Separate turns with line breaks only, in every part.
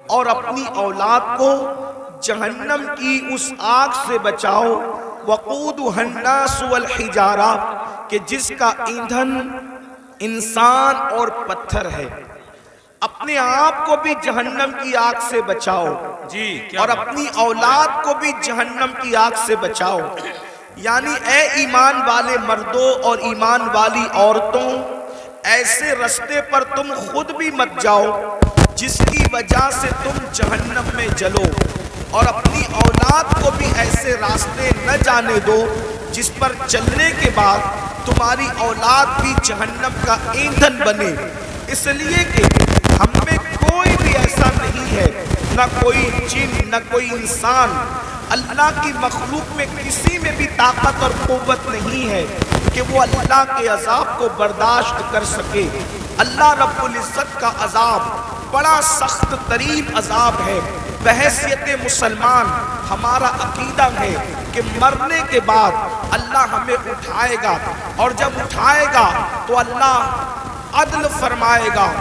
اور اپنی اولاد کو جہنم کی اس آگ سے بچاؤ وقودها الناس والحجارہ کہ جس کا ایندھن انسان اور پتھر ہے۔ اپنے آپ کو بھی جہنم کی آگ سے بچاؤ اور اپنی اولاد کو بھی جہنم کی آگ سے بچاؤ۔ یعنی اے ایمان والے مردوں اور ایمان والی عورتوں، ایسے رستے پر تم خود بھی مت جاؤ جس کی وجہ سے تم جہنم میں جلو، اور اپنی اولاد کو بھی ایسے راستے نہ جانے دو جس پر چلنے کے بعد تمہاری اولاد بھی جہنم کا ایندھن بنے۔ اس لیے کہ ہم میں کوئی بھی ایسا نہیں ہے، نہ کوئی جن نہ کوئی انسان، اللہ کی مخلوق میں کسی میں بھی طاقت اور قوت نہیں ہے کہ وہ اللہ کے عذاب کو برداشت کر سکے۔ اللہ رب العزت کا عذاب بڑا سخت ترین عذاب ہے۔ بحیثیت مسلمان ہمارا عقیدہ ہے کہ مرنے کے بعد اللہ ہمیں اٹھائے گا، اور جب اٹھائے گا تو اللہ عدل فرمائے گا،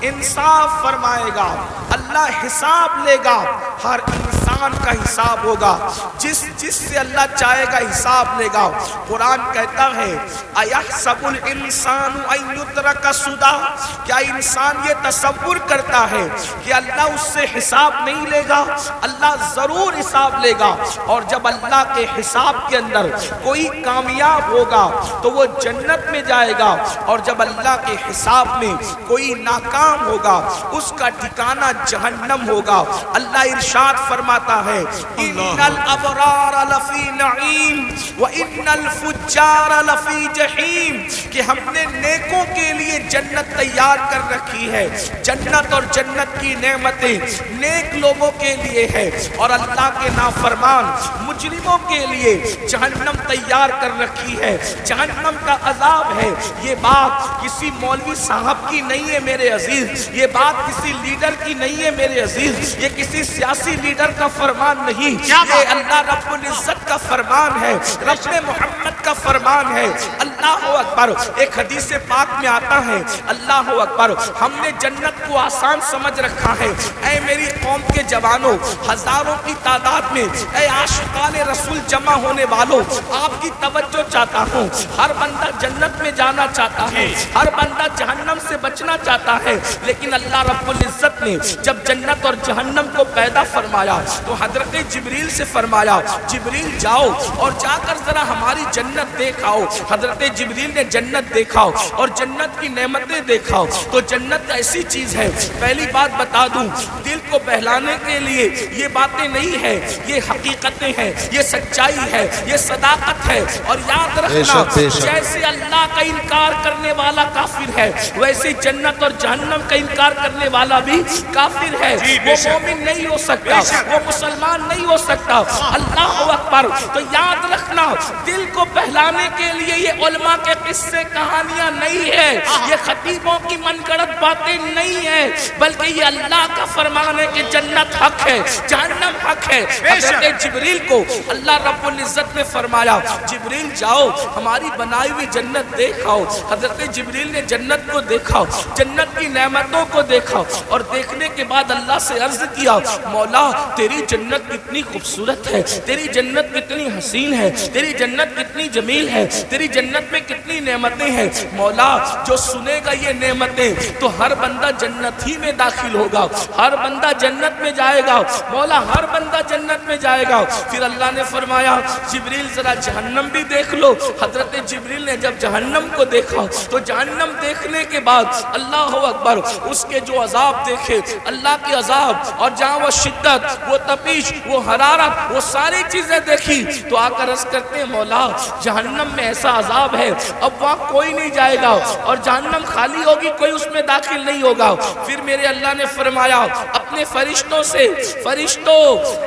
انصاف فرمائے گا، اللہ حساب لے گا، ہر انسان کا حساب ہوگا، جس سے اللہ چاہے گا حساب لے گا۔ قرآن کہتا ہے اَيَحْسَبُ الْإِنسَانُ أَن يُتْرَكَ سُدًى، کیا انسان یہ تصور کرتا ہے کہ اللہ اس سے حساب نہیں لے گا؟ اللہ ضرور حساب لے گا، اور جب اللہ کے حساب کے اندر کوئی کامیاب ہوگا تو وہ جنت میں جائے گا، اور جب اللہ کے حساب میں کوئی ناکام ہوگا اس کا ٹھکانہ جہنم ہوگا۔ اللہ ارشاد فرماتا ہے ان الابرار لفی نعیم وان الفجار لفی جحیم، کہ ہم نے نیکوں کے لیے جنت تیار کر رکھی ہے۔ جنت اور جنت کی نعمتیں نیک لوگوں کے لیے ہے، اور اللہ کے نافرمان مجرموں کے لیے جہنم تیار کر رکھی ہے، جہنم کا عذاب ہے۔ یہ بات کسی مولوی صاحب کی نہیں ہے میرے عزیز، یہ بات کسی لیڈر کی نہیں ہے میرے عزیز، یہ کسی سیاسی لیڈر کا فرمان نہیں، یہ اللہ رب العزت کا فرمان ہے، رب محمد کا فرمان ہے۔ اللہ اکبر۔ ایک حدیث پاک میں آتا ہے اللہ اکبر، ہم نے جنت کو آسان سمجھ رکھا ہے۔ اے میری قوم کے جوانوں، ہزاروں کی تعداد میں اے عاشقان رسول جمع ہونے والوں، آپ کی توجہ چاہتا ہوں۔ ہر بندہ جنت میں جانا چاہتا ہے، ہر بندہ جہنم سے بچنا چاہتا ہے، لیکن اللہ رب العزت نے جب جنت اور جہنم کو پیدا فرمایا تو حضرت جبریل سے فرمایا جبریل جاؤ اور جا کر ذرا ہماری جنت دیکھاؤ۔ حضرت جبریل نے جنت دیکھاؤ اور جنت کی نعمتیں دیکھاؤ تو جنت ایسی چیز ہے، پہلی بات بتا دوں، دل کو بہلانے کے لیے یہ باتیں نہیں ہے، یہ حقیقتیں ہیں، یہ سچائی ہے، یہ صداقت ہے۔ اور یاد رکھنا جیسے اللہ کا انکار کرنے والا کافر ہے، ویسے جنت اور جہنم کا انکار کرنے والا بھی کافر ہے، وہ مومن نہیں ہو سکتا، وہ مسلمان نہیں ہو سکتا۔ اللہ اکبر۔ تو یاد رکھنا دل کو بہلانے کے لیے یہ علماء کے قصے کہانیاں نہیں ہے، یہ خطیبوں کی من گڑت باتیں نہیں ہیں، بلکہ یہ اللہ کا فرمان ہے کہ جنت حق ہے، جہنم حق ہے۔ حضرت جبریل کو اللہ رب العزت نے فرمایا جبریل جاؤ ہماری بنائی ہوئی جنت دیکھاؤ۔ حضرت جبریل نے جنت کو دیکھا، جنت کی نعمتوں کو دیکھا، اور دیکھنے کے بعد اللہ سے عرض کیا مولا تیری جنت کتنی خوبصورت ہے، تیری جنت کتنی حسین ہے، تیری جنت کتنی جمیل ہے، تیری جنت میں کتنی نعمتیں ہیں۔ مولا جو سنے گا یہ نعمتیں تو ہر بندہ جنت ہی میں داخل ہوگا، ہر بندہ جنت میں جائے گا، مولا ہر بندہ جنت میں جائے گا۔ پھر اللہ نے فرمایا جبریل ذرا جہنم بھی دیکھ لو۔ حضرت جبریل نے جب جہنم کو دیکھا تو جہنم دیکھنے کے بعد اللہ اکبر اس کے جو عذاب دیکھے، اللہ کے عذاب، اور جہاں وہ شدت، وہ تپش، وہ حرارت، وہ ساری چیزیں دیکھی تو آ کر عرض کرتے ہیں مولا جہنم میں ایسا عذاب ہے اب وہاں کوئی نہیں جائے گا، اور جہنم خالی ہوگی، کوئی اس میں داخل نہیں ہوگا۔ پھر میرے اللہ نے فرمایا اپنے فرشتوں سے، فرشتوں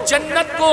جنت کو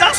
10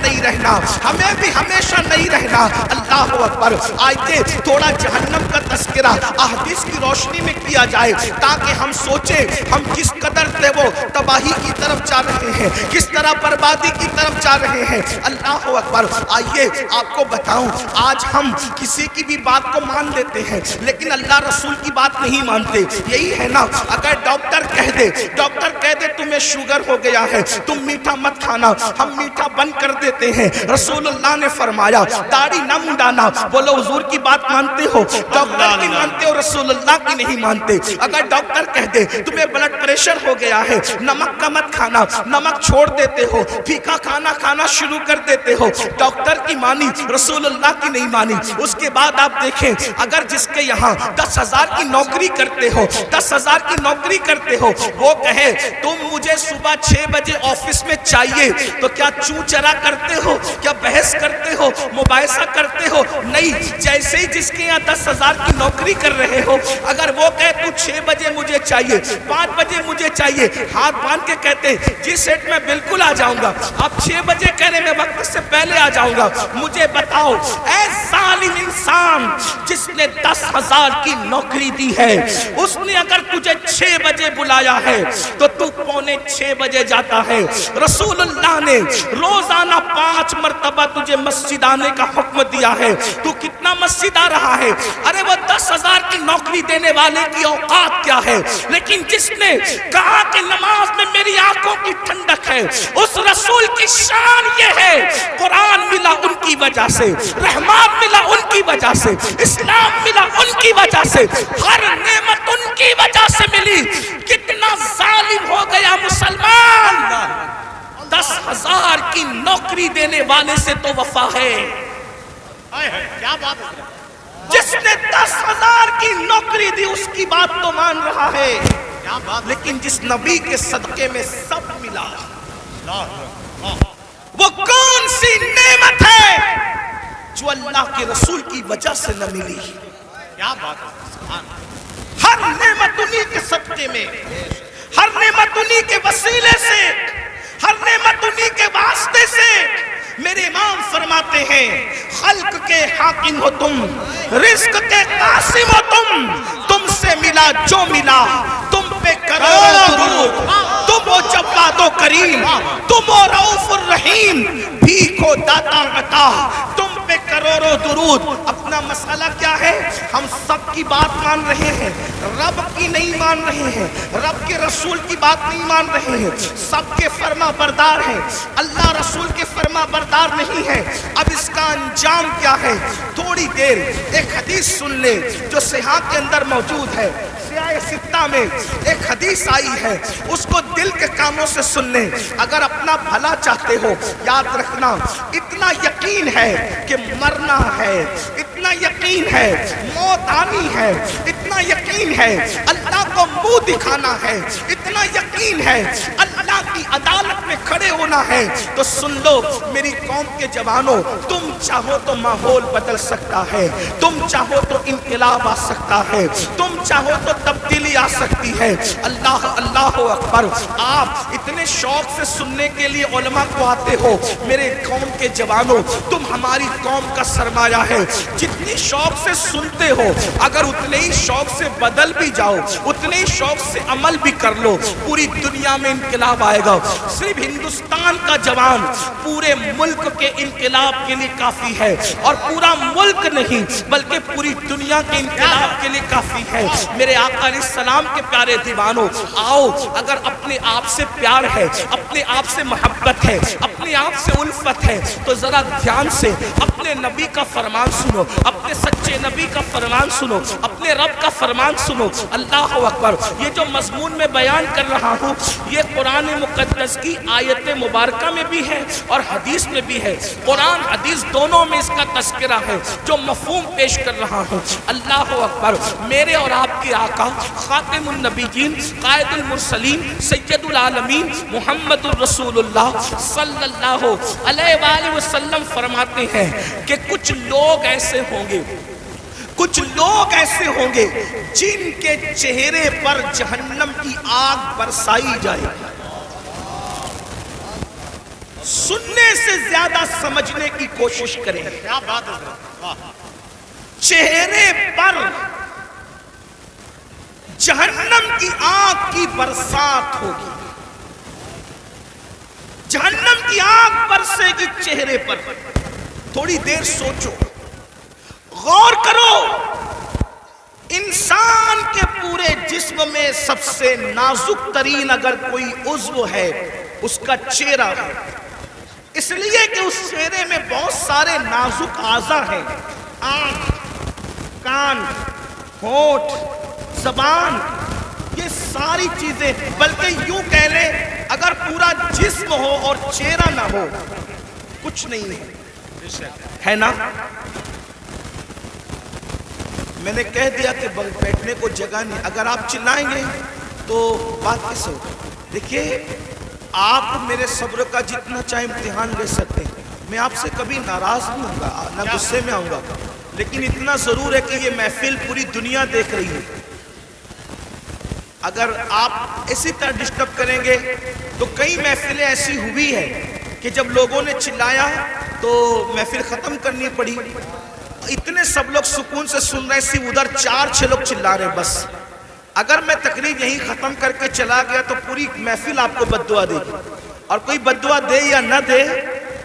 نہیں رہنا، ہمیں بھی ہمیشہ نہیں رہنا۔ اللہ اکبر۔ آئیے تھوڑا جہنم کا تذکرہ احادیث کی روشنی میں کیا جائے تاکہ ہم سوچیں ہم کس قدر سے وہ تباہی کی طرف جا رہے ہیں، کس طرح بربادی کی طرف جا رہے ہیں۔ اللہ اکبر۔ آئیے آپ کو بتاؤں، آج ہم کسی کی بھی بات کو مان لیتے ہیں لیکن اللہ رسول کی بات نہیں مانتے۔ یہی ہے نا، اگر ڈاکٹر کہہ دے تمہیں شوگر ہو گیا ہے، تم میٹھا مت کھانا، ہم میٹھا بند کر دیتے ہیں۔ رسول اللہ نے فرمایا داڑھی نہ منڈانا۔ بولو حضور کی بات مانتے ہو؟ ڈاکٹر کی مانتے ہو، رسول اللہ کی نہیں مانتے۔ اگر ڈاکٹر کہہ دے تمہیں بلڈ پریشر ہو گیا ہے، نمک کا مت کھانا، نمک چھوڑ دیتے ہو، پھیکا کھانا کھانا شروع کر دیتے ہو۔ ڈاکٹر کی مانی، رسول اللہ کی نہیں مانی۔ اس کے بعد آپ دیکھیں، اگر جس کے یہاں 10,000 کی نوکری کرتے ہو، 10,000 کی نوکری کرتے ہو، وہ کہے تم مجھے صبح 6 بجے آفس میں چاہیے، تو کیا چوں چرا کرتے ہو؟ کیا بحث کرتے ہو؟ مباحثہ کرتے ہو؟ نہیں۔ جیسے ہی جس کے یہاں 10,000 کی نوکری کر رہے ہو، اگر وہ کہے تو 6 بجے مجھے چاہیے، 5 بجے مجھے چاہیے، ہاتھ باندھ کے کہتے جی سیٹ میں بالکل آ جاؤں گا، آپ 6 بجے کہہ رہے میں وقت سے پہلے آ جاؤں گا۔ مجھے بتاؤ اے ظالم انسان، جس نے 10,000 کی نوکری دی ہے، اس نے اگر تجھے 6 بجے بلایا ہے تو تو 5:45 بجے جاتا ہے۔ رسول اللہ نے روزانہ 5 مرتبہ تجھے مسجد آنے کا حکم دیا ہے، تو کتنا مسجد آ رہا ہے؟ ارے وہ 10,000 کی نوکری دینے والے کی اوقات کیا ہے؟ لیکن جس نے کہا کہ نماز میں میری آنکھوں کی ٹھنڈک ہے، اس رسول کی شان یہ ہے، قرآن ملا ان کی وجہ سے، رحمان ملا ان کی وجہ سے، اسلام ملا ان کی وجہ سے، ہر نعمت ان کی وجہ سے ملی۔ کتنا ظالم ہو گیا مسلمان! 10,000 کی نوکری دینے والے سے تو وفا ہے۔
کیا بات ہے؟
جس نے 10,000 کی نوکری دی اس کی بات تو مان رہا ہے،
کیا بات؟
لیکن جس نبی کے صدقے میں سب ملا، وہ کون سی نعمت ہے جو اللہ کے رسول کی وجہ سے نہ ملی؟
کیا بات ہے؟
ہر نعمت انہی کے صدقے میں، ہر نعمت انہی کے وسیلے سے، ہر نعمت انہی کے واسطے سے۔ میرے امام فرماتے ہیں خلق کے حاکم ہو تم، رزق کے قاسم ہو تم سے ملا جو ملا، تم پہ کروڑوں درود، تم ہو جواد و کریم، تم ہو رؤوف الرحیم، بھیک ہو داتا عطا، تم پہ کروڑوں درود۔ اپنا مسئلہ کیا ہے؟ ہم سب کی بات مان رہے ہیں، رب کی نہیں مان رہے ہیں، رب کے رسول کی بات نہیں مان رہے ہیں، سب کے فرما بردار ہیں، اللہ رسول کے فرما بردار نہیں ہیں۔ اب اس کا انجام کیا ہے؟ تھوڑی دیر ایک حدیث سن لے جو صحیح کے اندر موجود ہے، سیاہ ستہ میں ایک حدیث آئی ہے، اس کو دل کے کانوں سے سن لیں۔ اگر اپنا بھلا چاہتے ہو، یاد رکھنا اتنا یقین ہے کہ مرنا ہے، اتنا یقین ہے موت آنی ہے، اتنا یقین ہے اللہ کو منہ دکھانا ہے، اتنا یقین ہے اللہ کی عدالت میں کھڑے ہونا ہے، تو سن لو میری قوم کے جوانوں، تم چاہو تو ماحول بدل سکتا ہے، تم چاہو تو انقلاب آ سکتا ہے، تم چاہو تو تبدیلی آ سکتی ہے۔ اللہ اللہ اکبر۔ آپ اتنے شوق سے سننے کے لیے علماء کو آتے ہو، میرے قوم کے جوانوں، تم ہماری قوم کا سرمایہ ہے۔ جتنی شوق سے سنتے ہو، اگر اتنے ہی شوق سے بدل بھی جاؤ، اتنے ہی شوق سے عمل بھی کر لو، پوری دنیا میں انقلاب آئے گا۔ صرف ہندوستان کا جوان پورے ملک کے انقلاب کے لیے کافی ہے، اور پورا ملک نہیں بلکہ پوری دنیا کے انقلاب کے لیے کافی ہے۔ میرے آقا علیہ السلام کے پیارے دیوانوں، آؤ اگر اپنے آپ سے پیار ہے، اپنے آپ سے محبت ہے، اپنے آپ سے الفت ہے، تو ذرا دھیان سے اپنے نبی کا فرمان سنو، اپنے سچے نبی کا فرمان سنو، اپنے رب کا فرمان سنو۔ اللہ اکبر۔ یہ جو مضمون میں بیان کر رہا ہوں، یہ قرآن مقدس کی آیت مبارکہ میں بھی ہے اور حدیث میں بھی ہے، قرآن حدیث دونوں میں اس کا تذکرہ ہے جو مفہوم پیش کر رہا ہوں۔ اللہ اکبر۔ میرے اور آپ کے آقا خاتم النبیین، قائد المرسلین، سید العالمین محمد الرسول اللہ صلی اللہ علیہ وآلہ وسلم فرماتے ہیں کہ کچھ لوگ ایسے ہوں گے، کچھ لوگ ایسے ہوں گے جن کے چہرے پر جہنم کی آگ برسائی جائے گی۔ سننے سے زیادہ سمجھنے کی کوشش کریں.
کیا بات ہے حضرت. واہ.
چہرے پر جہنم کی آگ کی برسات ہوگی. جہنم کی آگ برسے گی چہرے پر. تھوڑی دیر سوچو, غور کرو. انسان کے پورے جسم میں سب سے نازک ترین اگر کوئی عضو ہے اس کا چہرہ ہے. اس لیے کہ اس چہرے میں بہت سارے نازک اعضاء ہیں. آنکھ, کان, ہونٹ, زبان, یہ ساری چیزیں. بلکہ یوں کہہ لیں اگر پورا جسم ہو اور چہرہ نہ ہو کچھ نہیں ہے نا. میں نے کہہ دیا کہ بیٹھنے کو جگہ نہیں. اگر آپ چلائیں گے تو بات کیسے ہوگی. دیکھیے آپ میرے صبر کا جتنا چاہے امتحان لے سکتے ہیں. میں آپ سے کبھی ناراض نہیں ہوں گا, نہ غصے میں آؤں گا, لیکن اتنا ضرور ہے کہ یہ محفل پوری دنیا دیکھ رہی ہے. اگر آپ اسی طرح ڈسٹرب کریں گے تو کئی محفلیں ایسی ہوئی ہے کہ جب لوگوں نے چلایا تو محفل ختم کرنی پڑی. اتنے سب لوگ سکون سے سن رہے سی, ادھر 4-6 لوگ چلا رہے بس. اگر میں تقریر یہیں ختم کر کے چلا گیا تو پوری محفل آپ کو بددعا دے گی. اور کوئی بددعا دے یا نہ دے,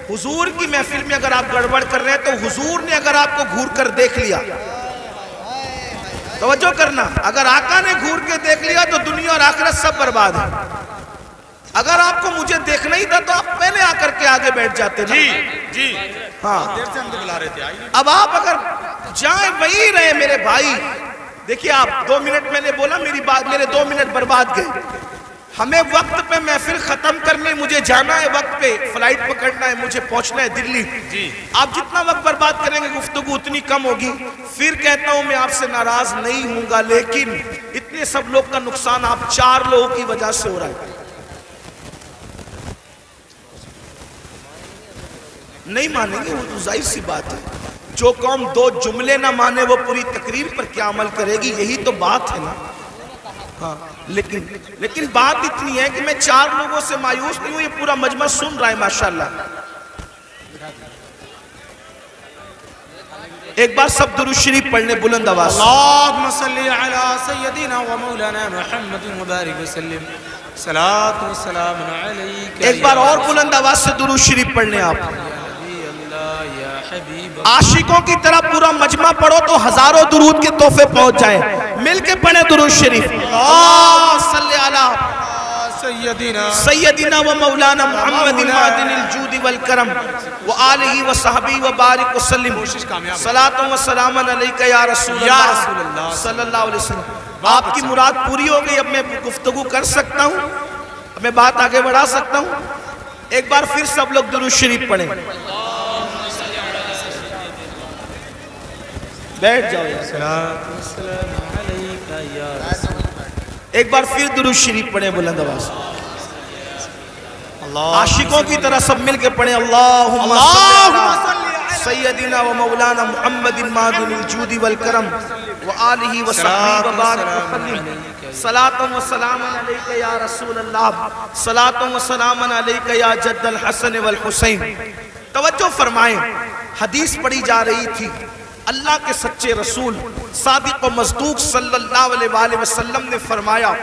حضور کی محفل میں اگر آپ گڑبڑ کر رہے ہیں تو حضور نے اگر آپ کو گھور کر دیکھ لیا, توجہ کرنا, اگر آقا نے گھور کے دیکھ لیا تو دنیا اور آخرت سب برباد ہے. اگر آپ کو مجھے دیکھنا ہی تھا تو آپ پہلے آ کر کے آگے بیٹھ جاتے نا.
جی
ہاں,
دیر سے ہم کو بلا رہے تھے. آئیے.
اب آپ اگر جائیں وہی رہے میرے بھائی. دیکھیے آپ 2 منٹ میں نے بولا, میری بات, میرے 2 منٹ برباد گئے. ہمیں وقت پہ محفل ختم کرنے, مجھے جانا ہے وقت پہ, فلائٹ پکڑنا ہے, مجھے پہنچنا ہے دلی.
جی.
آپ جتنا وقت برباد کریں گے گفتگو اتنی کم ہوگی. پھر کہتا ہوں میں آپ سے ناراض نہیں ہوں گا, لیکن اتنے سب لوگ کا نقصان آپ 4 لوگوں کی وجہ سے ہو رہا ہے. نہیں مانیں گے, وہ ظاہر سی بات ہے. جو قوم 2 جملے نہ مانے وہ پوری تقریر پر کیا عمل کرے گی, یہی تو بات ہے نا. ہاں, لیکن بات اتنی ہے کہ میں 4 لوگوں سے مایوس نہیں ہوں, یہ پورا مجمع سن رہا ہے ماشاءاللہ. ایک بار سب درود شریف پڑھنے بلند آواز.
اللہم صلی علی سیدنا و مولانا محمد مبارک وسلم. صلاۃ و سلام علیک.
ایک بار اور بلند آواز سے درود شریف پڑھنے آپ. عاشقوں کی طرح پورا مجمع پڑھو تو ہزاروں درود کے تحفے پہنچ جائیں. مل کے پڑھیں درود شریف. اللہم صلی علی سیدنا و مولانا محمد معدن الجود والکرم و آلہ و صحبہ و بارک وسلم. صلاۃ و سلام علیک یا رسول اللہ صلی اللہ علیہ وسلم. آپ کی مراد پوری ہو گئی. اب میں گفتگو کر سکتا ہوں, اب میں بات آگے بڑھا سکتا ہوں. ایک بار پھر سب لوگ درود شریف پڑھیں. بیٹھ جاؤ. ایک بار پھر درود شریف پڑھیں بلند آواز. عاشقوں کی طرح سب مل کے پڑھیں. اللہم صلی سیدنا و مولانا محمد معدن الجود والکرم و آلہ و صحبہ و بارک وسلم. صلاۃ و سلام علیک یا رسول اللہ. صلاۃ و سلام علیک یا جد الحسن والحسین. توجہ فرمائیں, حدیث پڑھی جا رہی تھی. اللہ کے سچے رسول صادق و مصدوق صلی اللہ علیہ وآلہ وسلم نے فرمایا,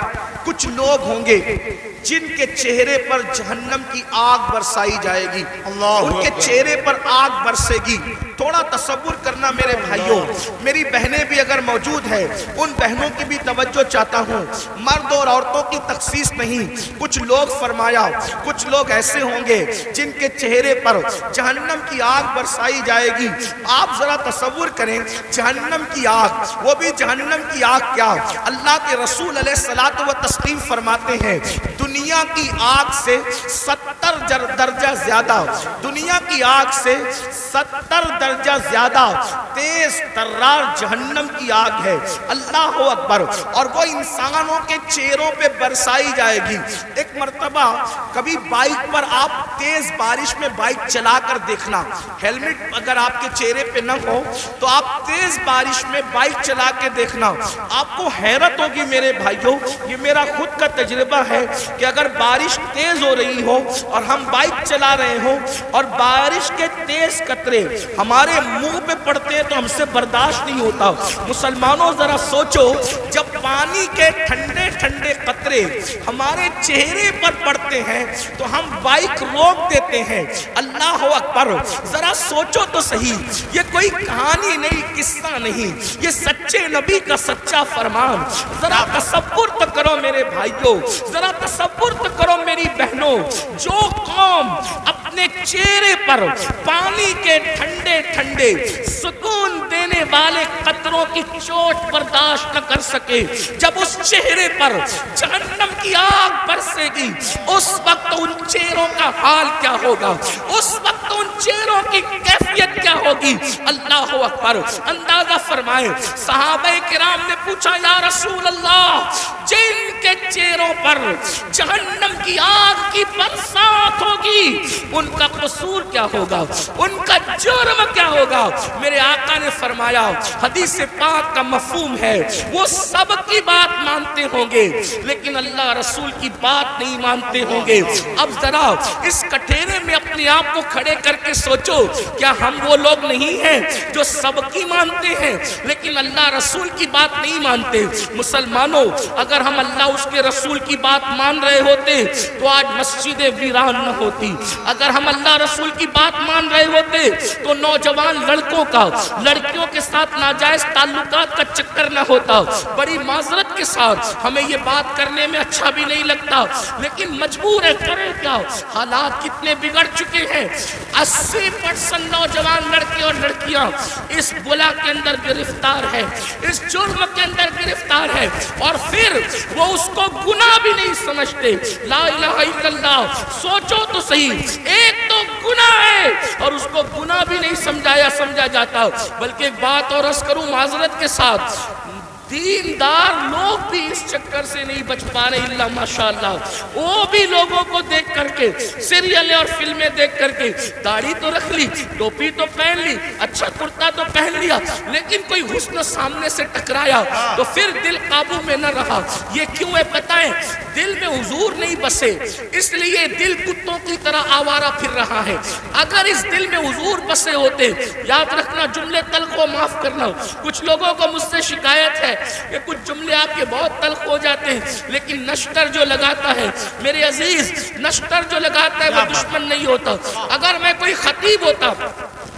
کچھ لوگ ہوں گے جن کے چہرے پر جہنم کی آگ برسائی جائے گی. ان کے چہرے پر آگ برسے گی. تھوڑا تصور کرنا میرے بھائیوں, میری بہنیں بھی اگر موجود ہیں, ان بہنوں کی بھی توجہ چاہتا ہوں. مرد اور عورتوں کی تخصیص نہیں. کچھ لوگ فرمایا, کچھ لوگ ایسے ہوں گے جن کے چہرے پر جہنم کی آگ برسائی جائے گی. آپ ذرا تصور کریں, جہنم کی آگ, وہ بھی جہنم کی آگ کیا, اللہ کے رسول علیہ الصلوۃ والتسلیم فرماتے ہیں دنیا کی آگ سے 70 درجہ زیادہ, دنیا کی آگ سے 70 درجہ زیادہ تیز ترار جہنم کی آگ ہے. اللہ اکبر. اور وہ انسانوں کے چہروں پہ برسائی جائے گی. ایک مرتبہ کبھی بائک پر آپ تیز بارش میں بائک چلا کر دیکھنا, ہیلمٹ اگر آپ کے چہرے پہ نہ ہو تو تو آپ تیز بارش میں بائک چلا کے دیکھنا، آپ کو حیرت ہوگی میرے بھائیوں، یہ میرا خود کا تجربہ ہے کہ اگر بارش تیز ہو رہی ہو اور ہم بائک چلا رہے ہوں اور بارش کے تیز قطرے ہمارے منہ پہ پڑتے ہیں تو ہم سے برداشت نہیں ہوتا۔ مسلمانوں ذرا سوچو، جب پانی کے ٹھنڈے ٹھنڈے قطرے ہمارے چہرے پر پڑتے ہیں تو ہم بائک روک دیتے ہیں۔ اللہ اکبر، ذرا سوچو تو صحیح، یہ کوئی کہانی نہیں، قصہ نہیں، یہ سچے نبی کا سچا فرمان۔ ذرا تصور تو کرو میرے بھائیوں، ذرا تصور تو کرو میری بہنوں، جو قوم اپنے چہرے پر پانی کے ٹھنڈے ٹھنڈے سکون دینے والے قطروں کی چوٹ برداشت نہ کر سکے، جب اس چہرے پر جہنم کی آگ برسے گی، اس وقت ان چہروں کا حال کیا ہوگا، اس وقت ان چہروں کی کیفیت کیا ہوگی۔ اللہ اکبر، اندازہ فرمائیں، صحابہ کرام نے پوچھا یا رسول اللہ، جن کے چہروں پر جہنم کی آگ کی برسات ہوگی ان کا قصور کیا ہوگا، ان کا جرم کیا ہوگا؟ میرے آقا نے فرمایا، حدیث پاک کا مفہوم ہے، وہ سب کی بات مانتے ہوں گے لیکن اللہ رسول کی بات نہیں مانتے ہوں گے۔ اب ذرا اس کٹھیرے میں اپنے آپ کو کھڑے کر کے سوچو، کیا ہم وہ لوگ نہیں ہیں جو سب کی مانتے ہیں لیکن اللہ رسول کی بات نہیں مانتے؟ مسلمانوں، اگر ہم اللہ اس کے رسول کی بات مان رہے ہوتے تو آج مسجدیں ویران نہ ہوتی، اگر ہم اللہ رسول کی بات مان رہے ہوتے تو نوجوان لڑکوں کا لڑکیوں کے ساتھ ناجائز تعلقات کا چکر نہ ہوتا۔ بڑی معذرت کے ساتھ ہمیں یہ بات کرنے میں اچھا بھی نہیں لگتا لیکن مجبور ہے، کریں کیا، حالات کتنے بگڑ چکے ہیں۔ 80% نوجوان لڑکے اور لڑکیاں اس بلا کے اندر گرفتار ہے، اس جرم کے اندر گرفتار ہے، اور پھر وہ اس کو گناہ بھی نہیں سمجھتے۔ لا الہ الا اللہ، سوچو تو صحیح، ایک تو گناہ ہے اور اس کو گناہ بھی نہیں سمجھا جاتا۔ بلکہ ایک بات اور عرض کروں معذرت کے ساتھ، دیندار لوگ بھی اس چکر سے نہیں بچ پا رہے اللہ ماشاءاللہ، وہ بھی لوگوں کو دیکھ کر کے، سیریل اور فلمیں دیکھ کر کے، داڑھی تو رکھ لی، ٹوپی تو پہن لی، اچھا کرتا تو پہن لیا، لیکن کوئی حسن سامنے سے ٹکرایا تو پھر دل قابو میں نہ رہا۔ یہ کیوں ہے پتہ ہے؟ دل میں حضور نہیں بسے، اس لیے دل کتوں کی طرح آوارہ پھر رہا ہے۔ اگر اس دل میں حضور بسے ہوتے، یاد رکھنا جملے تلخ و معاف کرنا، کچھ لوگوں کو مجھ سے شکایت ہے کہ کچھ جملے آپ کے بہت تلخ ہو جاتے ہیں، لیکن نشتر جو لگاتا ہے میرے عزیز، نشتر جو لگاتا ہے وہ دشمن نہیں ہوتا۔ اگر میں کوئی خطیب ہوتا،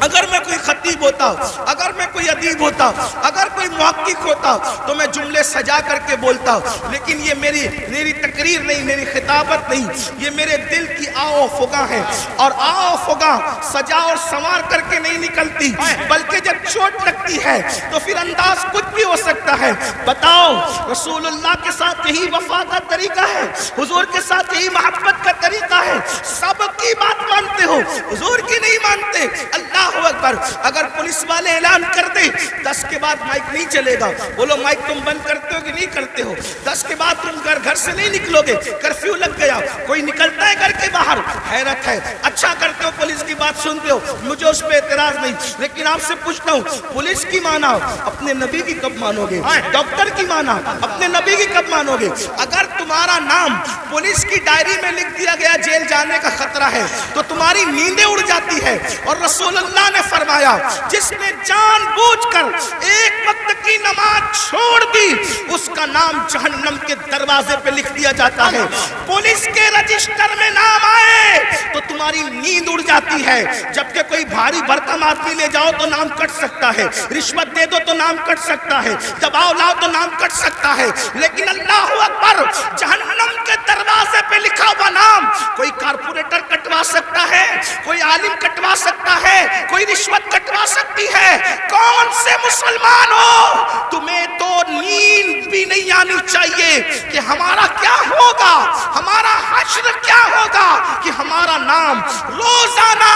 اگر میں کوئی خطیب ہوتا، اگر میں کوئی ادیب ہوتا، اگر کوئی محقق ہوتا تو میں جملے سجا کر کے بولتا، لیکن یہ میری تقریر نہیں، میری خطابت نہیں، یہ میرے دل کی آو فغاں ہے، اور آو فغاں سجا اور سنوار کر کے نہیں نکلتی، بلکہ جب چوٹ لگتی ہے تو پھر انداز کچھ بھی ہو سکتا ہے۔ بتاؤ، رسول اللہ کے ساتھ یہی وفا کا طریقہ ہے، حضور کے ساتھ یہی محبت کا طریقہ ہے، سب کی بات مانتے ہو، حضور کی نہیں مانتے۔ اللہ اکبر، اگر پولیس والے اعلان کر دیں 10 کے بعد مائک نہیں چلے گا، بولو مائک تم بند کرتے ہو کہ نہیں کرتے ہو؟ 10 کے بعد تم گھر سے نہیں نکلو گے، کرفیو لگ گیا، کوئی نکلتا ہے گھر کے باہر؟ حیرت ہے، اچھا کرتے ہو پولیس کی بات سنتے ہو، مجھے اس پہ اعتراض نہیں، لیکن آپ سے پوچھتا ہوں، پولیس کی مانا اپنے نبی کی کب مانو گے؟ ڈاکٹر کی مانا اپنے نبی کی کب مانو گے؟ اگر تمہارا نام پولیس کی ڈائری میں لکھ دیا گیا جیل جانے کا خطرہ ہے تو تمہاری نیندیں اڑ جاتی ہے، اور رسول اللہ نے فرمایا جس نے جان بوجھ کر ایک وقت کی نماز چھوڑ دی اس کا نام جہنم کے دروازے پہ لکھ دیا جاتا ہے۔ پولیس کے رجسٹر میں نام آئے تو تمہاری نیند اڑ جاتی ہے، جبکہ کوئی بھاری بھرکم آدمی لے جاؤ تو نام کٹ سکتا ہے، رشوت دے دو تو نام کٹ سکتا ہے، دباؤ لاؤ تو نام کٹ سکتا ہے، لیکن اللہ اکبر، جہنم کے دروازے پہ لکھا ہوا نام کوئی کارپوریٹر کٹوا سکتا ہے، کوئی عالم کٹوا سکتا ہے، کوئی رشوت کٹوا سکتی ہے۔ کون سے مسلمان ہو، تمہیں تو نیند بھی نہیں آنی چاہیے کہ ہمارا کیا ہوگا، ہمارا حشر کیا ہوگا، کہ ہمارا نام روزانہ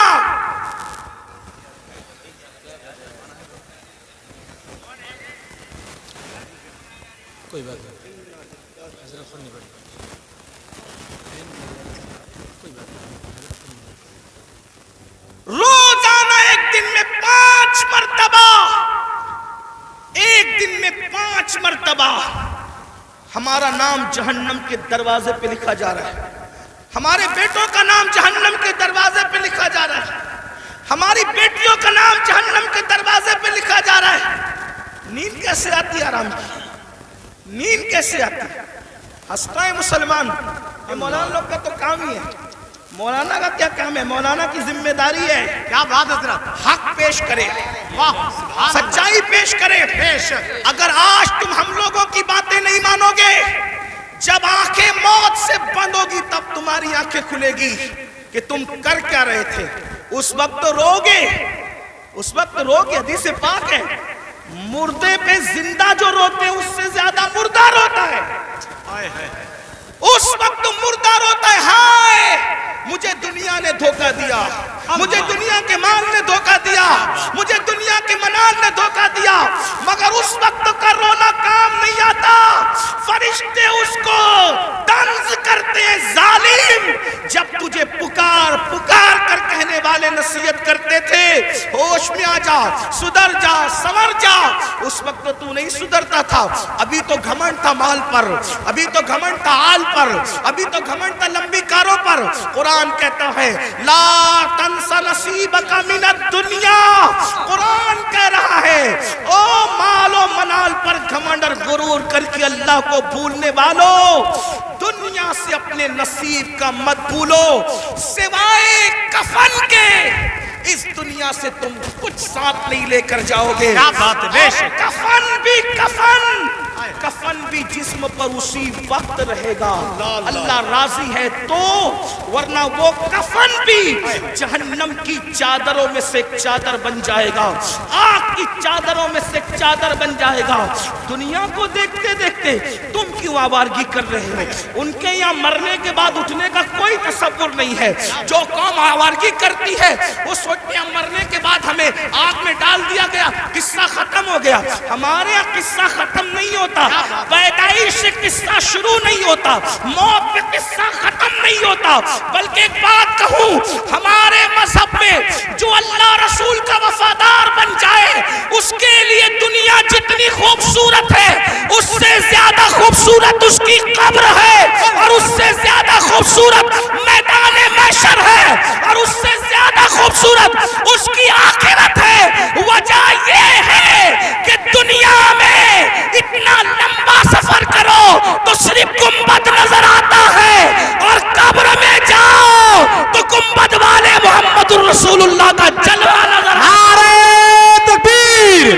کوئی بات نہیں، حضرت نہیں بڑھ کوئی بات نہیں،
روزانہ ایک دن میں 5 مرتبہ مرتبہ ہمارا نام جہنم کے دروازے پہ لکھا جا رہا ہے، ہمارے بیٹوں کا نام جہنم کے دروازے پہ لکھا جا رہا ہے، ہماری بیٹیوں کا نام جہنم کے دروازے پہ لکھا جا رہا ہے۔ نیند کیسے آتی ہے آرام کی؟ نیند کیسے آتی ہے؟ ہنستا ہے مسلمان۔ یہ مولانا لوگ کا تو کام ہی ہے، مولانا کا کیا کام ہے؟ مولانا کی ذمہ داری ہے
کیا بات ہے حضرت،
حق پیش کرے،
واہ،
سچائی پیش کرے۔ اگر آج تم ہم لوگوں کی باتیں نہیں مانو گے، جب آنکھیں موت سے بند ہوگی تب تمہاری آنکھیں کھلے گی کہ تم کر کیا رہے تھے۔ اس وقت رو گے، اس وقت رو گے۔ حدیث پاک ہے، مردے پہ زندہ جو روتے ہیں اس سے زیادہ مردہ روتا ہے۔ اس وقت مردہ روتا ہے، ہائے مجھے دنیا نے دھوکہ دیا، مجھے دنیا کے مال نے دھوکہ دیا، مجھے دنیا کے منال نے دھوکہ دیا۔ مگر اس وقت کا رونا کام نہیں آتا، فرشتے اس کو طنز کرتے ہیں، ظالم، جب تجھے پکار پکار کر کہنے والے نصیحت کرتے تھے ہوش میں آ جا، سدھر جا، سنور جا، اس وقت تو نہیں سدھرتا تھا۔ ابھی تو گھمنڈ تھا مال پر، ابھی تو گھمنڈ تھا آل پر، ابھی تو گھمنڈ تھا لمبی کاروں پر۔ قرآن کہتا ہے لا تنس نصیبک من الدنیا، قرآن کہہ رہا ہے او مال و منال پر گھمنڈ اور غرور کر کے اللہ کو بھولنے والوں، دنیا سے اپنے نصیب کا مت بھولو، سوائے کفن کے اس دنیا سے تم کچھ ساتھ نہیں لے کر جاؤ گے۔
کیا بات ہے، بے شک۔
کفن بھی کفن، کفن بھی جسم پر اسی وقت رہے گا، اللہ راضی ہے تو، ورنہ وہ کفن بھی جہنم کی چادروں میں سے ایک چادر بن جائے گا، آگ کی چادروں میں سے ایک چادر بن جائے گا۔ دنیا کو دیکھتے دیکھتے تم کیوں آوارگی کر رہے ہو؟ ان کے یہاں مرنے کے بعد اٹھنے کا کوئی تصور نہیں ہے۔ جو قوم آوارگی کرتی ہے وہ سوچتے ہیں مرنے کے بعد ہمیں آگ میں ڈال دیا گیا، قصہ ختم ہو گیا۔ ہمارے یہاں قصہ ختم نہیں ہوتا، پیدائش سے قصہ شروع نہیں ہوتا، موت پہ قصہ ختم نہیں ہوتا۔ بلکہ ایک بات کہوں، ہمارے مذہب میں جو اللہ رسول کا وفادار بن جائے اس کے لیے دنیا جتنی خوبصورت ہے اس سے زیادہ خوبصورت اس کی قبر ہے، اور اس سے زیادہ خوبصورت میدان محشر ہے، اور اس سے زیادہ خوبصورت اس کی آخرت ہے۔ وجہ یہ ہے کہ دنیا میں اتنا لمبا سفر کرو تو صرف گنبد نظر آتا ہے، اور قبر میں جاؤ تو گنبد والے محمد الرسول اللہ کا جلوہ نظر آتا ہے۔
نعرہ تکبیر،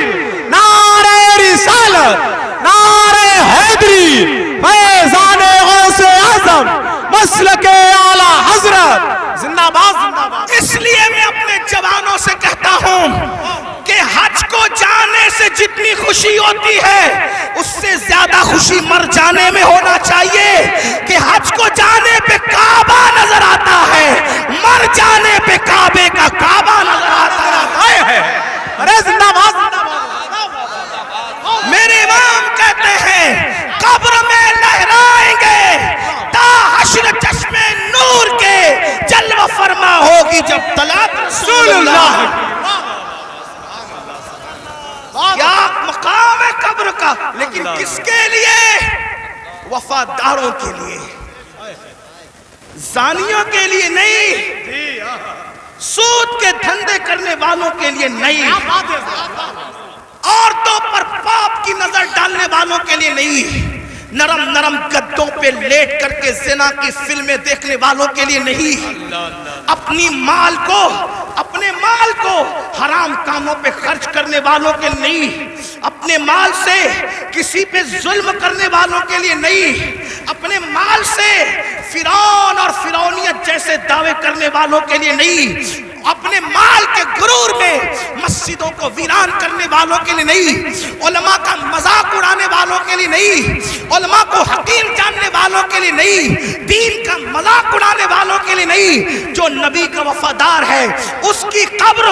نعرہ رسالت، نعرہ حیدری، فیضان غوث اعظم، مسلک اعلی حضرت، زندہ باد زندہ باد۔
اس لیے میں اپنے جوانوں سے کہتا ہوں کہ حج کو جانے سے جتنی خوشی ہوتی ہے اس سے زیادہ خوشی مر جانے میں ہونا چاہیے، کہ حج کو جانے پہ کعبہ نظر آتا ہے، مر جانے پہ کعبے کا کعبہ نظر آتا ہے۔
ارے زندہ باد زندہ باد۔
میرے امام کہتے ہیں قبر میں لہرائیں گے تا حشر چشم نور کے، جلوہ فرما ہوگی جب طلعت رسول اللہ۔ کیا مقام ہے قبر کا، لیکن کس کے لیے؟ وفاداروں کے لیے، زانیوں کے لیے نہیں، سود کے دھندے کرنے والوں کے لیے نہیں، عورتوں پر پاپ کی نظر ڈالنے والوں کے لیے نہیں، نرم نرم گدوں پہ لیٹ کر کے زنا کی فلمیں دیکھنے والوں کے لیے نہیں، اپنے مال کو حرام کاموں پہ خرچ کرنے والوں کے لیے نہیں، اپنے مال سے کسی پہ ظلم کرنے والوں کے لیے نہیں، اپنے مال سے فرعون اور فرعونیت جیسے دعوے کرنے والوں کے لیے نہیں، اپنے مال کے غرور میں مسجدوں کو ویران کرنے والوں کے لیے نہیں، علماء کا مذاق اڑانے والوں کے لیے نہیں، علماء کو حقیر جاننے والوں کے لیے نہیں، دین کا مذاق اڑانے والوں کے لیے نہیں۔ جو نبی کا وفادار ہے اس کی قبر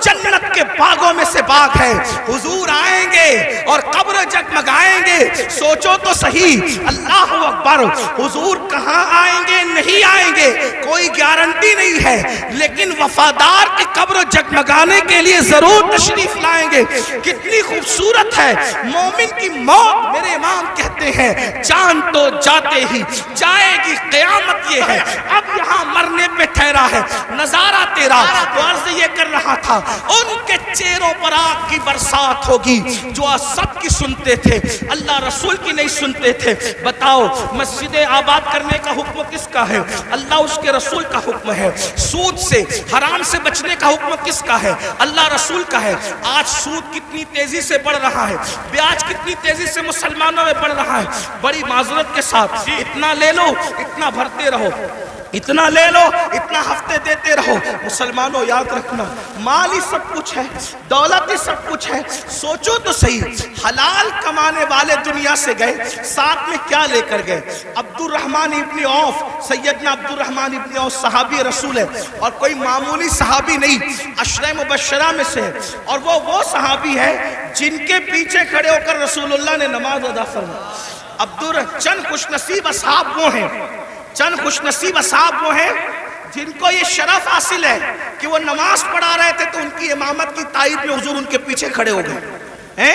جنت کے باغوں میں سے باغ ہے۔ حضور آئیں گے اور قبر جگمگائیں گے، سوچو تو صحیح، اللہ اکبر، حضور کہاں آئیں گے نہیں آئیں گے کوئی گارنٹی نہیں ہے، لیکن وفادار وفادار کی قبر جگمگانے کے لیے ضرور تشریف لائیں گے. کتنی خوبصورت ہے مومن کی موت. میرے امام کہتے ہیں جان تو جاتے ہی جائے گی قیامت یہ ہے. اب یہاں مرنے پہ ٹھہرا ہے نظارہ تیرا. تو عرض یہ کر رہا تھا ان کے چہروں پر آگ کی برسات ہوگی جو سب کی سنتے تھے اللہ رسول کی نہیں سنتے تھے. بتاؤ مسجدیں آباد کرنے کا حکم کس کا ہے؟ اللہ اس کے رسول کا حکم ہے. سود سے حرام سے بچنے کا حکم کس کا ہے؟ اللہ رسول کا ہے. آج سود کتنی تیزی سے بڑھ رہا ہے, بیاج کتنی تیزی سے مسلمانوں میں بڑھ رہا ہے. بڑی معذرت کے ساتھ اتنا لے لو اتنا بھرتے رہو, اتنا لے لو اتنا ہفتے دیتے رہو. مسلمانوں یاد رکھنا مال ہی سب کچھ ہے, دولت ہی سب کچھ ہے. سوچو تو صحیح, حلال کمانے والے دنیا سے گئے, ساتھ میں کیا لے کر گئے؟ عبد الرحمن ابن عوف, سیدنا عبد الرحمن ابن عوف صحابی رسول ہے اور کوئی معمولی صحابی نہیں, عشرہ مبشرہ میں سے ہے. اور وہ صحابی ہے جن کے پیچھے کھڑے ہو کر رسول اللہ نے نماز ادا فرمائی. چند خوش نصیب اصحاب وہ ہیں, چند خوش نصیب اصحاب وہ ہیں جن کو یہ شرف حاصل ہے کہ وہ نماز پڑھا رہے تھے تو ان کی امامت کی تائید میں حضور ان کے پیچھے کھڑے ہو گئے.